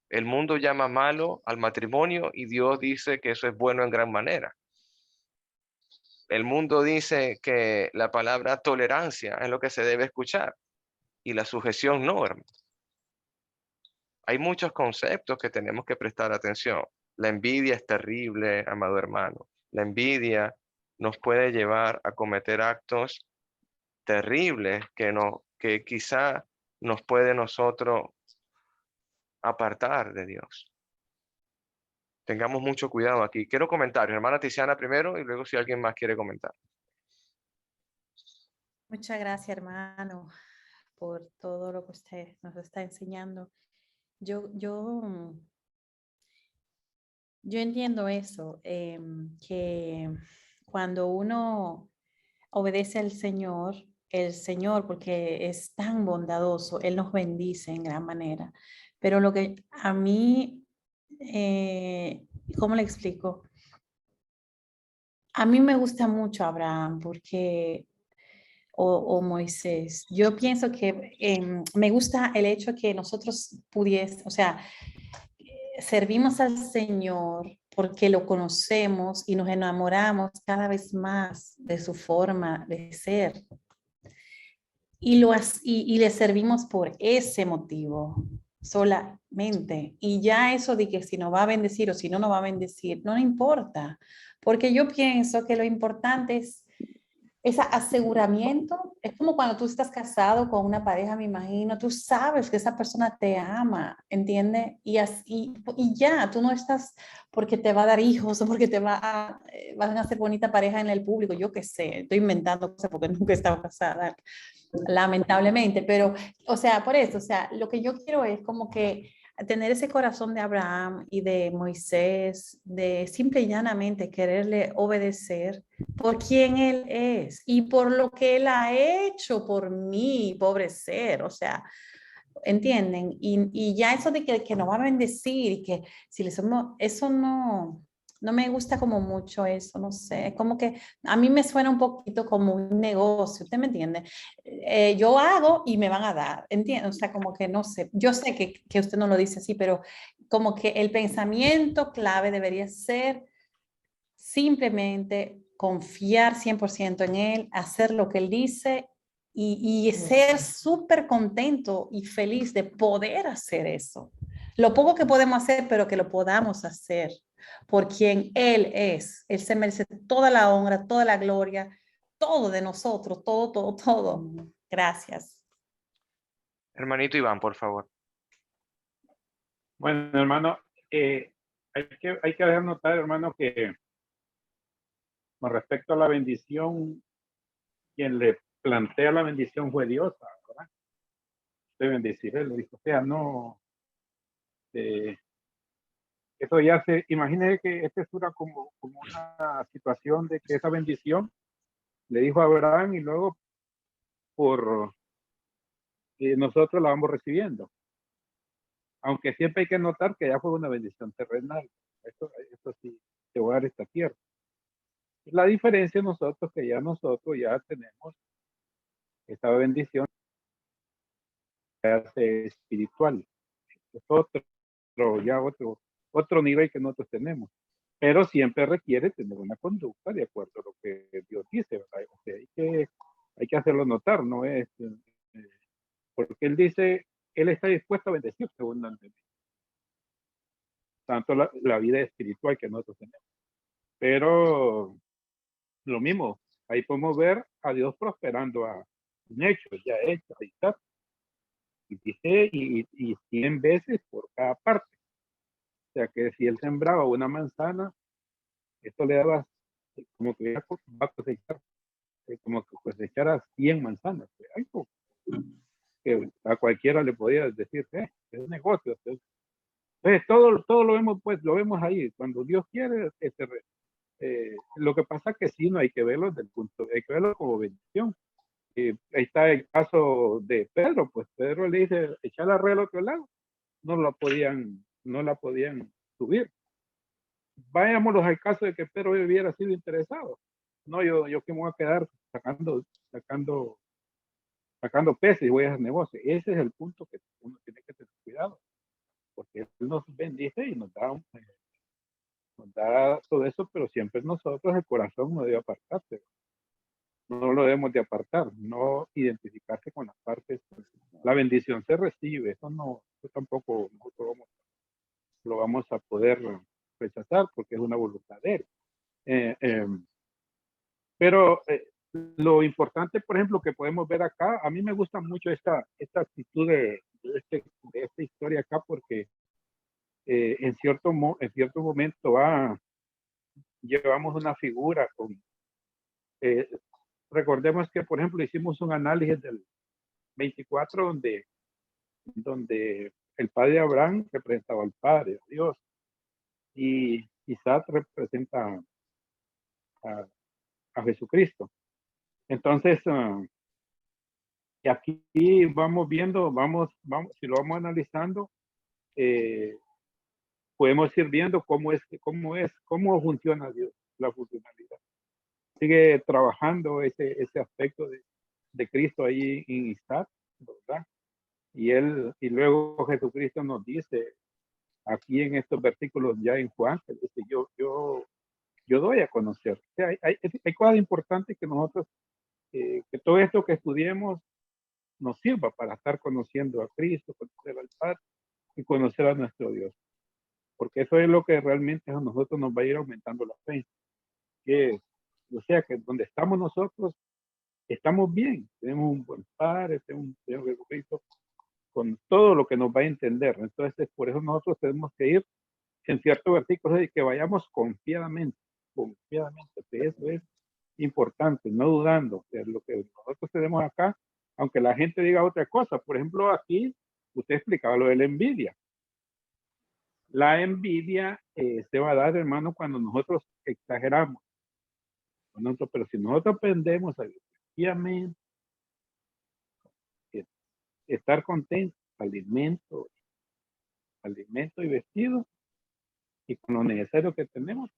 El mundo llama malo al matrimonio y Dios dice que eso es bueno en gran manera. El mundo dice que la palabra tolerancia es lo que se debe escuchar y la sujeción no, hermano. Hay muchos conceptos que tenemos que prestar atención. La envidia es terrible, amado hermano. La envidia nos puede llevar a cometer actos terribles que quizá nos puede nosotros apartar de Dios. Tengamos mucho cuidado aquí. Quiero comentarios. Hermana Tiziana primero y luego si alguien más quiere comentar. Muchas gracias, hermano, por todo lo que usted nos está enseñando. Yo entiendo eso, que cuando uno obedece al Señor, el Señor, porque es tan bondadoso, Él nos bendice en gran manera. Pero lo que a mí, ¿cómo le explico? A mí me gusta mucho Abraham porque, o Moisés, yo pienso que me gusta el hecho que nosotros o sea, servimos al Señor porque lo conocemos y nos enamoramos cada vez más de su forma de ser. Y le servimos por ese motivo solamente. Y ya eso de que si nos va a bendecir o si no nos va a bendecir, no importa. Porque yo pienso que lo importante es ese aseguramiento. Es como cuando tú estás casado con una pareja, me imagino, tú sabes que esa persona te ama, ¿entiendes? Y ya, tú no estás porque te va a dar hijos o porque van a ser bonita pareja en el público, yo qué sé, estoy inventando cosas porque nunca he estado casada, lamentablemente, pero, o sea, por eso, o sea, lo que yo quiero es como que tener ese corazón de Abraham y de Moisés, de simple y llanamente quererle obedecer por quien él es y por lo que él ha hecho por mí, pobre ser, o sea, ¿entienden? Y ya eso de que nos va a bendecir y que si le somos, eso no me gusta como mucho eso, no sé, es como que a mí me suena un poquito como un negocio, ¿usted me entiende? Yo hago y me van a dar, ¿entiende? O sea, como que no sé, yo sé que usted no lo dice así, pero como que el pensamiento clave debería ser simplemente confiar 100% en él, hacer lo que él dice y ser súper contento y feliz de poder hacer eso. Lo poco que podemos hacer, pero que lo podamos hacer por quien él es. Él se merece toda la honra, toda la gloria, todo de nosotros, todo, todo, todo. Gracias. Hermanito Iván, por favor. Bueno, hermano, hay que dejar notar, hermano, que con respecto a la bendición, quien le plantea la bendición fue Dios, ¿verdad? Te bendeciré, le dijo, o sea, no, eso ya imagínese que esta es como una situación de que esa bendición le dijo a Abraham y luego por nosotros la vamos recibiendo. Aunque siempre hay que notar que ya fue una bendición terrenal. Esto sí, te voy a dar esta tierra. La diferencia nosotros que nosotros ya tenemos esta bendición espiritual. Es otra otro nivel que nosotros tenemos. Pero siempre requiere tener una conducta de acuerdo a lo que Dios dice, ¿verdad? O sea, hay que hacerlo notar, ¿no? Porque Él dice, Él está dispuesto a bendecir según la ley. Tanto la vida espiritual que nosotros tenemos. Pero lo mismo, ahí podemos ver a Dios prosperando a un hecho, ya hecho, ahí está. Y dice, y 100 veces por cada parte. O sea que si Él sembraba una manzana, esto le daba como que va a cosechar, como que cosechara 100 manzanas. Algo que a cualquiera le podía decir, es un negocio. Entonces, todo lo vemos, pues, lo vemos ahí. Cuando Dios quiere, lo que pasa es que sí, no hay que verlo desde el punto, hay que verlo como bendición. Ahí está el caso de Pedro, pues Pedro le dice, echar la red al otro lado. No la podían subir. Vayámonos al caso de que Pedro hubiera sido interesado. No, yo que me voy a quedar sacando peces y voy a hacer negocio. Ese es el punto que uno tiene que tener cuidado. Porque Él nos bendice y nos da todo eso, pero siempre nosotros el corazón no debe apartarse. No lo debemos de apartar, no identificarse con las partes. La bendición se recibe, eso tampoco nosotros lo vamos a poder rechazar porque es una voluntad de Él. Pero lo importante, por ejemplo, que podemos ver acá, a mí me gusta mucho esta actitud de esta historia acá porque en cierto momento llevamos una figura con... recordemos que, por ejemplo, hicimos un análisis del 24 donde el padre Abraham representaba al Padre, a Dios, y Isaac representa a Jesucristo. Entonces, aquí vamos viendo, si lo vamos analizando, podemos ir viendo cómo funciona Dios, la funcionalidad. Sigue trabajando ese aspecto de Cristo ahí en Isaac, ¿verdad? Y luego Jesucristo nos dice aquí en estos versículos ya en Juan, que dice, yo doy a conocer. O sea, hay cosas importantes que nosotros, que todo esto que estudiemos nos sirva para estar conociendo a Cristo, conocer al Padre y conocer a nuestro Dios. Porque eso es lo que realmente a nosotros nos va a ir aumentando la fe. O sea, que donde estamos nosotros, estamos bien. Tenemos un buen Padre, tenemos un Señor Jesucristo, con todo lo que nos va a entender. Entonces, por eso nosotros tenemos que ir en ciertos versículos y que vayamos confiadamente, que eso es importante, no dudando de lo que nosotros tenemos acá, aunque la gente diga otra cosa. Por ejemplo, aquí usted explicaba lo de la envidia. La envidia se va a dar, hermano, cuando nosotros exageramos. Pero si nosotros aprendemos a efectivamente estar contentos, alimento y vestido, y con lo necesario que tenemos,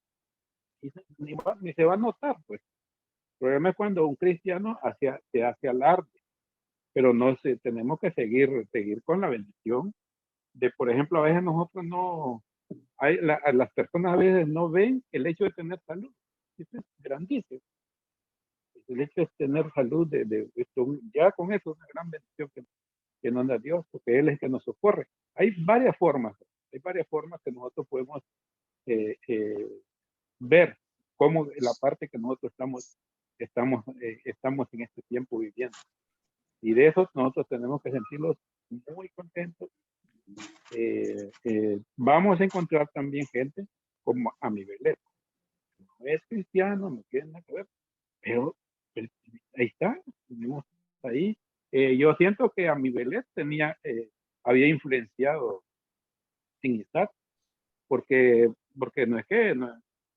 ni se va a notar, pues. El problema es cuando un cristiano se hace alarde, pero tenemos que seguir con la bendición de, por ejemplo, a veces nosotros las personas a veces no ven el hecho de tener salud. Eso es grandísimo. El hecho de tener salud, ya con eso es una gran bendición que nos da Dios, porque Él es el que nos socorre. Hay varias formas que nosotros podemos ver cómo la parte que nosotros estamos en este tiempo viviendo. Y de eso nosotros tenemos que sentirnos muy contentos. Vamos a encontrar también gente como Amibelet. No es cristiano, no tiene nada que ver, pero ahí está, tenemos ahí. Yo siento que Amibelet había influenciado en Isaac, porque no es que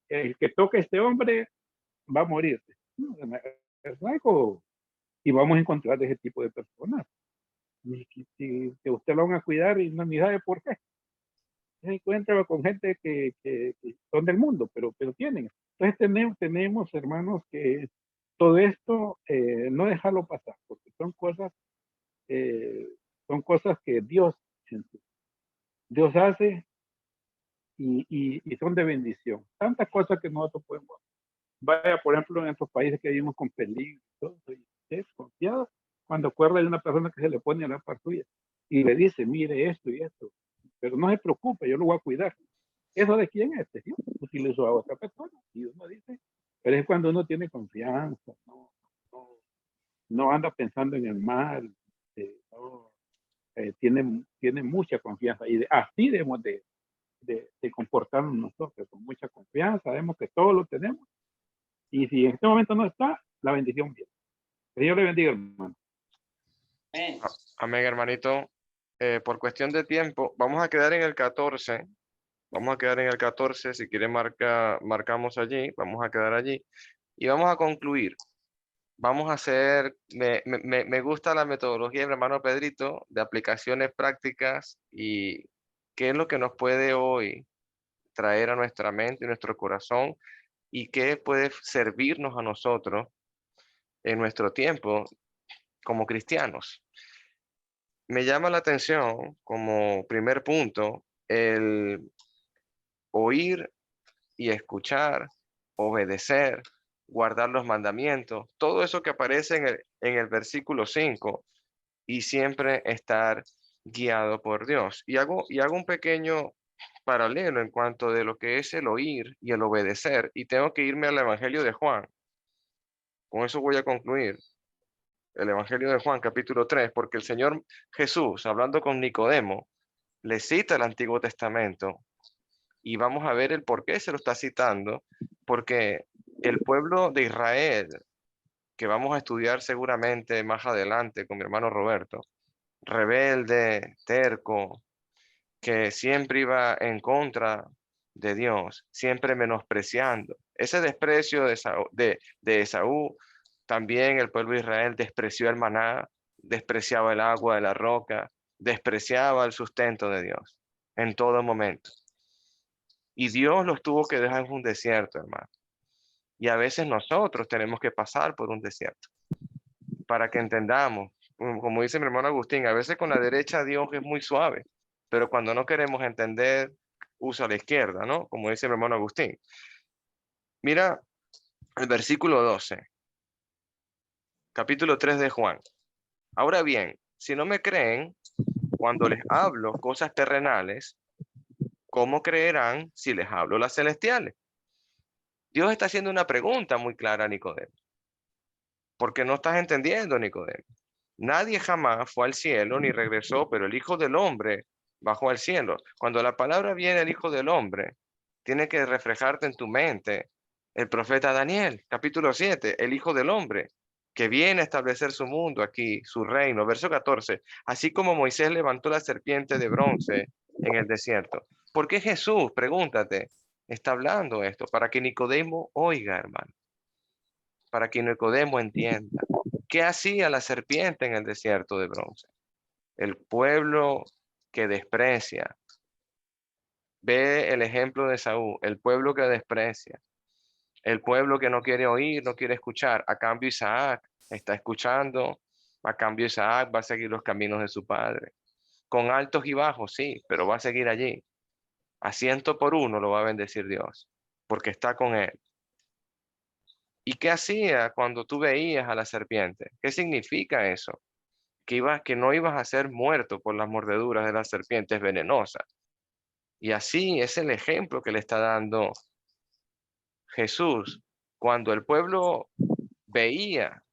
el que toque a este hombre va a morir. Es algo, y vamos a encontrar ese tipo de personas. Que usted lo van a cuidar y no ni sabe por qué. Se encuentra con gente que son del mundo, pero tienen. Entonces tenemos hermanos que todo esto no dejarlo pasar, porque son cosas que Dios hace y son de bendición. Tantas cosas que nosotros podemos. Vaya, por ejemplo, en estos países que vivimos con peligro, todo, y desconfiado, cuando acuerda de una persona que se le pone a la par suya y le dice, mire esto y esto, pero no se preocupe, yo lo voy a cuidar. ¿Eso de quién es? Dios utilizó a otra persona. Y uno dice, pero es cuando uno tiene confianza, no anda pensando en el mal, no, tiene mucha confianza. Y así debemos de comportarnos nosotros, con mucha confianza, sabemos que todo lo tenemos. Y si en este momento no está, la bendición viene. Que Dios le bendiga, hermano. Amén, hermanito. Por cuestión de tiempo, vamos a quedar en el 14. Vamos a quedar en el 14. Si quiere, marcamos allí. Vamos a quedar allí. Y vamos a concluir. Vamos a hacer, me gusta la metodología de mi hermano Pedrito de aplicaciones prácticas y qué es lo que nos puede hoy traer a nuestra mente y nuestro corazón y qué puede servirnos a nosotros en nuestro tiempo como cristianos. Me llama la atención como primer punto el oír y escuchar, obedecer, guardar los mandamientos, todo eso que aparece en el versículo 5 y siempre estar guiado por Dios. Y hago un pequeño paralelo en cuanto de lo que es el oír y el obedecer y tengo que irme al Evangelio de Juan. Con eso voy a concluir. El Evangelio de Juan, capítulo 3, porque el Señor Jesús, hablando con Nicodemo, le cita el Antiguo Testamento y vamos a ver el por qué se lo está citando, porque el pueblo de Israel, que vamos a estudiar seguramente más adelante con mi hermano Roberto, rebelde, terco, que siempre iba en contra de Dios, siempre menospreciando. Ese desprecio de Esaú, también el pueblo de Israel despreció el maná, despreciaba el agua de la roca, despreciaba el sustento de Dios en todo momento. Y Dios los tuvo que dejar en un desierto, hermano. Y a veces nosotros tenemos que pasar por un desierto para que entendamos. Como dice mi hermano Agustín, a veces con la derecha Dios es muy suave, pero cuando no queremos entender, usa la izquierda, ¿no? Como dice mi hermano Agustín. Mira el versículo 12, capítulo 3 de Juan. Ahora bien, si no me creen cuando les hablo cosas terrenales, ¿cómo creerán si les hablo las celestiales? Dios está haciendo una pregunta muy clara a Nicodemo. Porque no estás entendiendo, Nicodemo. Nadie jamás fue al cielo ni regresó, pero el Hijo del Hombre bajó al cielo. Cuando la palabra viene el Hijo del Hombre, tiene que reflejarte en tu mente el profeta Daniel, capítulo 7, el Hijo del Hombre, que viene a establecer su mundo aquí, su reino. Verso 14, así como Moisés levantó la serpiente de bronce en el desierto. ¿Por qué Jesús, pregúntate, está hablando esto? Para que Nicodemo oiga, hermano. Para que Nicodemo entienda. ¿Qué hacía la serpiente en el desierto de bronce? El pueblo que desprecia. Ve el ejemplo de Saúl, el pueblo que desprecia, el pueblo que no quiere oír, no quiere escuchar. A cambio Isaac está escuchando, a cambio Isaac va a seguir los caminos de su padre. Con altos y bajos, sí, pero va a seguir allí. A 100 por 1 lo va a bendecir Dios, porque está con él. ¿Y qué hacía cuando tú veías a la serpiente? ¿Qué significa eso? Que no ibas a ser muerto por las mordeduras de las serpientes venenosas. Y así es el ejemplo que le está dando Jesús. Cuando el pueblo veía,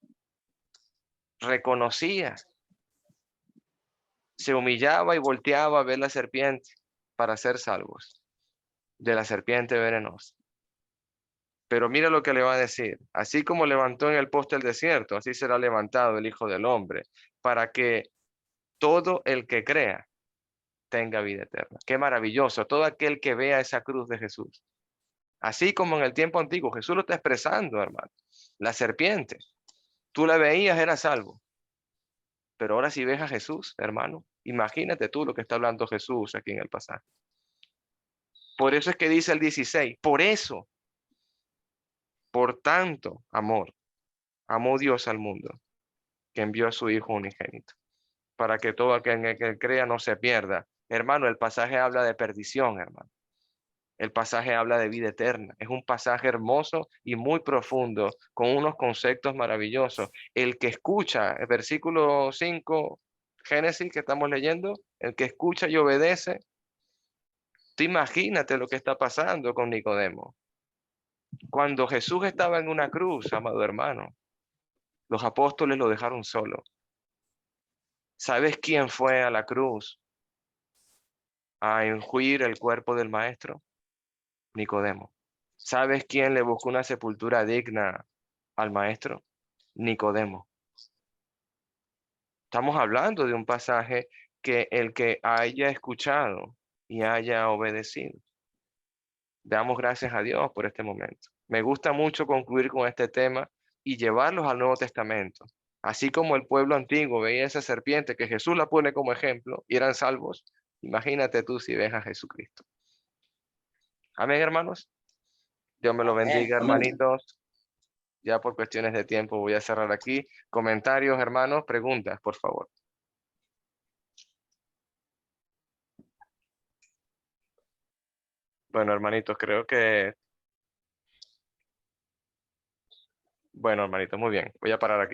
reconocía, se humillaba y volteaba a ver la serpiente para ser salvos de la serpiente venenosa. Pero mira lo que le va a decir. Así como levantó en el poste el desierto, así será levantado el Hijo del Hombre, para que todo el que crea tenga vida eterna. Qué maravilloso. Todo aquel que vea esa cruz de Jesús. Así como en el tiempo antiguo, Jesús lo está expresando, hermano. La serpiente, tú la veías, era salvo. Pero ahora si ves a Jesús, hermano, imagínate tú lo que está hablando Jesús aquí en el pasaje. Por eso es que dice el 16, por eso, por tanto amor, amó Dios al mundo, que envió a su Hijo unigénito, para que todo aquel que crea no se pierda. Hermano, el pasaje habla de perdición, hermano. El pasaje habla de vida eterna. Es un pasaje hermoso y muy profundo, con unos conceptos maravillosos. El que escucha, el versículo 5, Génesis que estamos leyendo, el que escucha y obedece, tú imagínate lo que está pasando con Nicodemo. Cuando Jesús estaba en una cruz, amado hermano, los apóstoles lo dejaron solo. ¿Sabes quién fue a la cruz a enjuir el cuerpo del maestro? Nicodemo. ¿Sabes quién le buscó una sepultura digna al maestro? Nicodemo. Estamos hablando de un pasaje que el que haya escuchado y haya obedecido. Damos gracias a Dios por este momento. Me gusta mucho concluir con este tema y llevarlos al Nuevo Testamento. Así como el pueblo antiguo veía esa serpiente que Jesús la pone como ejemplo y eran salvos, imagínate tú si ves a Jesucristo. Amén, hermanos. Dios me lo bendiga, hermanitos. Ya por cuestiones de tiempo voy a cerrar aquí. Comentarios, hermanos, preguntas, por favor. Bueno, hermanitos, creo que... Bueno, hermanitos, muy bien. Voy a parar aquí.